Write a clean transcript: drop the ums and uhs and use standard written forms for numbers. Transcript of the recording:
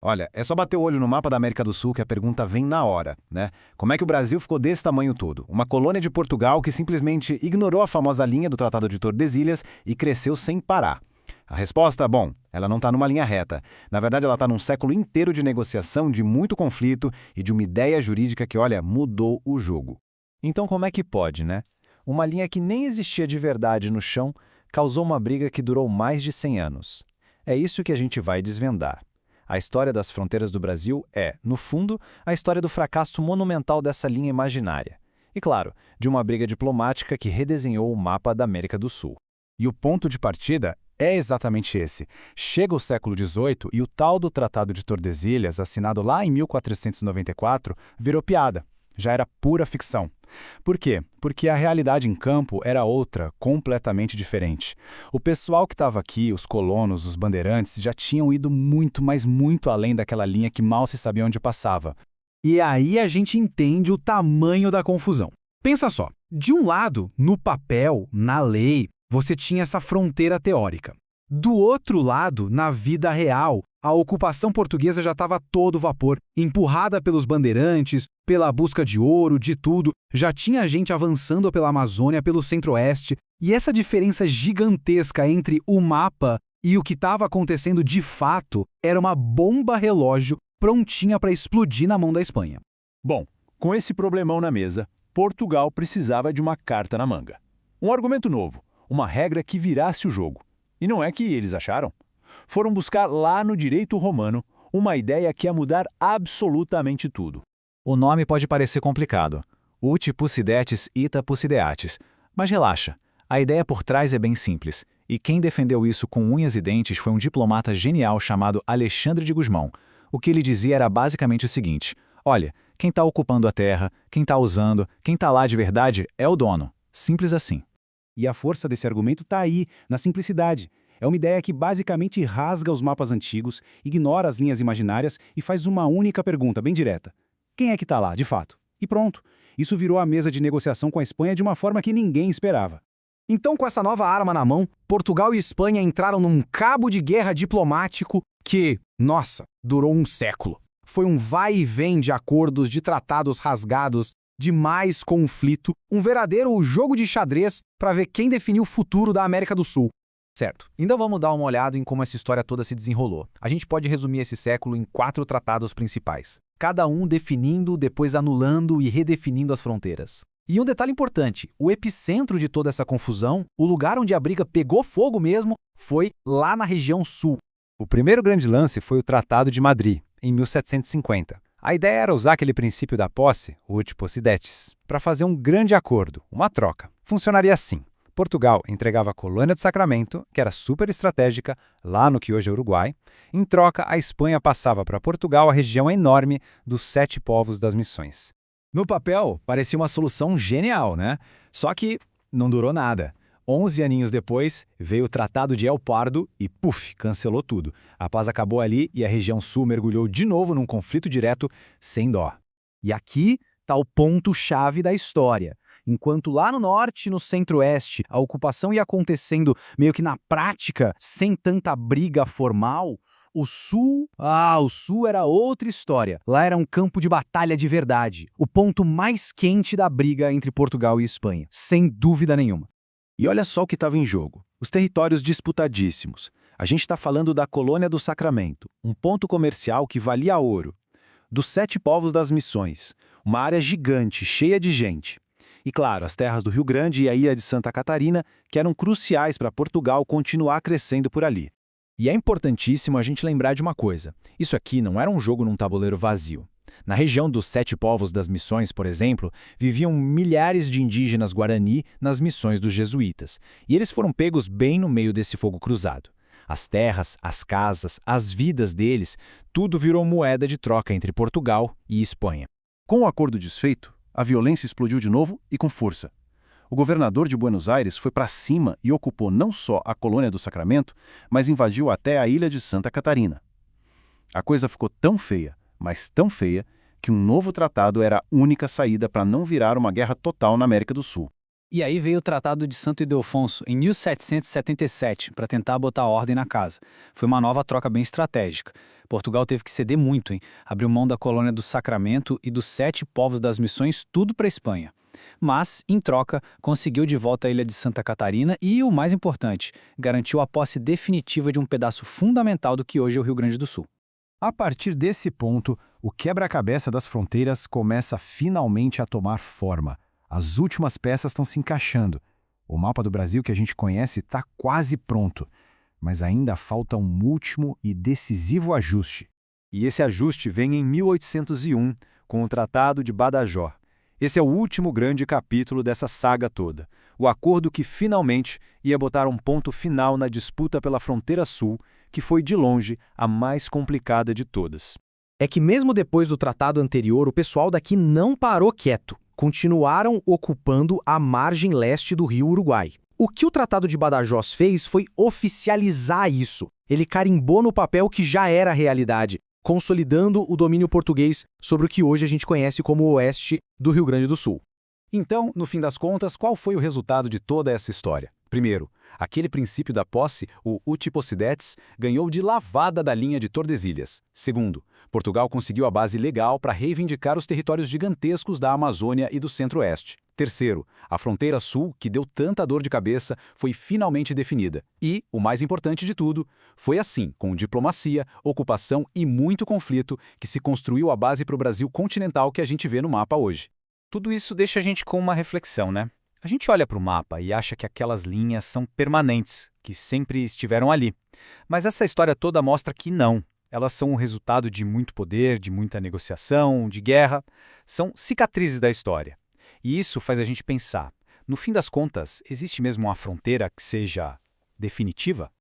Olha, é só bater o olho no mapa da América do Sul que a pergunta vem na hora, né? Como é que o Brasil ficou desse tamanho todo? Uma colônia de Portugal que simplesmente ignorou a famosa linha do Tratado de Tordesilhas e cresceu sem parar. A resposta, bom, ela não está numa linha reta. Na verdade, ela está num século inteiro de negociação, de muito conflito e de uma ideia jurídica que, olha, mudou o jogo. Então como é que pode, né? Uma linha que nem existia de verdade no chão causou uma briga que durou mais de 100 anos. É isso que a gente vai desvendar. A história das fronteiras do Brasil é, no fundo, a história do fracasso monumental dessa linha imaginária. E, claro, de uma briga diplomática que redesenhou o mapa da América do Sul. E o ponto de partida é exatamente esse. Chega o século XVIII e o tal do Tratado de Tordesilhas, assinado lá em 1494, virou piada. Já era pura ficção. Por quê? Porque a realidade em campo era outra, completamente diferente. O pessoal que estava aqui, os colonos, os bandeirantes, já tinham ido muito, mas muito além daquela linha que mal se sabia onde passava. E aí a gente entende o tamanho da confusão. Pensa só, de um lado, no papel, na lei, você tinha essa fronteira teórica. Do outro lado, na vida real, a ocupação portuguesa já estava a todo vapor, empurrada pelos bandeirantes, pela busca de ouro, de tudo. Já tinha gente avançando pela Amazônia, pelo centro-oeste, e essa diferença gigantesca entre o mapa e o que estava acontecendo de fato era uma bomba relógio prontinha para explodir na mão da Espanha. Bom, com esse problemão na mesa, Portugal precisava de uma carta na manga. Um argumento novo, uma regra que virasse o jogo. E não é que eles acharam. Foram buscar lá no direito romano uma ideia que ia mudar absolutamente tudo. O nome pode parecer complicado. Ut Possidetis ita possideatis. Mas relaxa, a ideia por trás é bem simples. E quem defendeu isso com unhas e dentes foi um diplomata genial chamado Alexandre de Gusmão. O que ele dizia era basicamente o seguinte: olha, quem está ocupando a terra, quem está usando, quem está lá de verdade é o dono. Simples assim. E a força desse argumento está aí, na simplicidade. É uma ideia que basicamente rasga os mapas antigos, ignora as linhas imaginárias e faz uma única pergunta bem direta. Quem é que está lá, de fato? E pronto. Isso virou a mesa de negociação com a Espanha de uma forma que ninguém esperava. Então, com essa nova arma na mão, Portugal e Espanha entraram num cabo de guerra diplomático que, nossa, durou um século. Foi um vai e vem de acordos, de tratados rasgados, de mais conflito, um verdadeiro jogo de xadrez para ver quem definiu o futuro da América do Sul. Certo, então vamos dar uma olhada em como essa história toda se desenrolou. A gente pode resumir esse século em 4 tratados principais, cada um definindo, depois anulando e redefinindo as fronteiras. E um detalhe importante, o epicentro de toda essa confusão, o lugar onde a briga pegou fogo mesmo, foi lá na região sul. O primeiro grande lance foi o Tratado de Madrid, em 1750. A ideia era usar aquele princípio da posse, ut possidetis, para fazer um grande acordo, uma troca. Funcionaria assim. Portugal entregava a colônia de Sacramento, que era super estratégica, lá no que hoje é Uruguai. Em troca, a Espanha passava para Portugal a região enorme dos 7 povos das Missões. No papel, parecia uma solução genial, né? Só que não durou nada. 11 aninhos depois, veio o Tratado de El Pardo e, puf, cancelou tudo. A paz acabou ali e a região sul mergulhou de novo num conflito direto, sem dó. E aqui está o ponto-chave da história. Enquanto lá no norte e no centro-oeste a ocupação ia acontecendo meio que na prática, sem tanta briga formal, o sul era outra história. Lá era um campo de batalha de verdade, o ponto mais quente da briga entre Portugal e Espanha, sem dúvida nenhuma. E olha só o que estava em jogo. Os territórios disputadíssimos. A gente está falando da Colônia do Sacramento, um ponto comercial que valia ouro. Dos 7 povos das Missões, uma área gigante, cheia de gente. E claro, as terras do Rio Grande e a ilha de Santa Catarina, que eram cruciais para Portugal continuar crescendo por ali. E é importantíssimo a gente lembrar de uma coisa. Isso aqui não era um jogo num tabuleiro vazio. Na região dos 7 povos das Missões, por exemplo, viviam milhares de indígenas guarani nas missões dos jesuítas. E eles foram pegos bem no meio desse fogo cruzado. As terras, as casas, as vidas deles, tudo virou moeda de troca entre Portugal e Espanha. Com o acordo desfeito, a violência explodiu de novo e com força. O governador de Buenos Aires foi para cima e ocupou não só a Colônia do Sacramento, mas invadiu até a ilha de Santa Catarina. A coisa ficou tão feia, mas tão feia, que um novo tratado era a única saída para não virar uma guerra total na América do Sul. E aí veio o Tratado de Santo Ildefonso, em 1777, para tentar botar ordem na casa. Foi uma nova troca bem estratégica. Portugal teve que ceder muito, hein? Abriu mão da colônia do Sacramento e dos 7 povos das missões, tudo para a Espanha. Mas, em troca, conseguiu de volta a ilha de Santa Catarina e, o mais importante, garantiu a posse definitiva de um pedaço fundamental do que hoje é o Rio Grande do Sul. A partir desse ponto, o quebra-cabeça das fronteiras começa finalmente a tomar forma. As últimas peças estão se encaixando. O mapa do Brasil que a gente conhece está quase pronto, mas ainda falta um último e decisivo ajuste. E esse ajuste vem em 1801, com o Tratado de Badajoz. Esse é o último grande capítulo dessa saga toda. O acordo que finalmente ia botar um ponto final na disputa pela fronteira sul, que foi de longe a mais complicada de todas. É que mesmo depois do tratado anterior, o pessoal daqui não parou quieto. Continuaram ocupando a margem leste do rio Uruguai. O que o Tratado de Badajoz fez foi oficializar isso. Ele carimbou no papel que já era realidade, consolidando o domínio português sobre o que hoje a gente conhece como o oeste do Rio Grande do Sul. Então, no fim das contas, qual foi o resultado de toda essa história? Primeiro, aquele princípio da posse, o uti possidetis, ganhou de lavada da linha de Tordesilhas. Segundo, Portugal conseguiu a base legal para reivindicar os territórios gigantescos da Amazônia e do Centro-Oeste. Terceiro, a fronteira sul, que deu tanta dor de cabeça, foi finalmente definida. E, o mais importante de tudo, foi assim, com diplomacia, ocupação e muito conflito, que se construiu a base para o Brasil continental que a gente vê no mapa hoje. Tudo isso deixa a gente com uma reflexão, né? A gente olha para o mapa e acha que aquelas linhas são permanentes, que sempre estiveram ali. Mas essa história toda mostra que não. Elas são o resultado de muito poder, de muita negociação, de guerra. São cicatrizes da história. E isso faz a gente pensar, no fim das contas, existe mesmo uma fronteira que seja definitiva?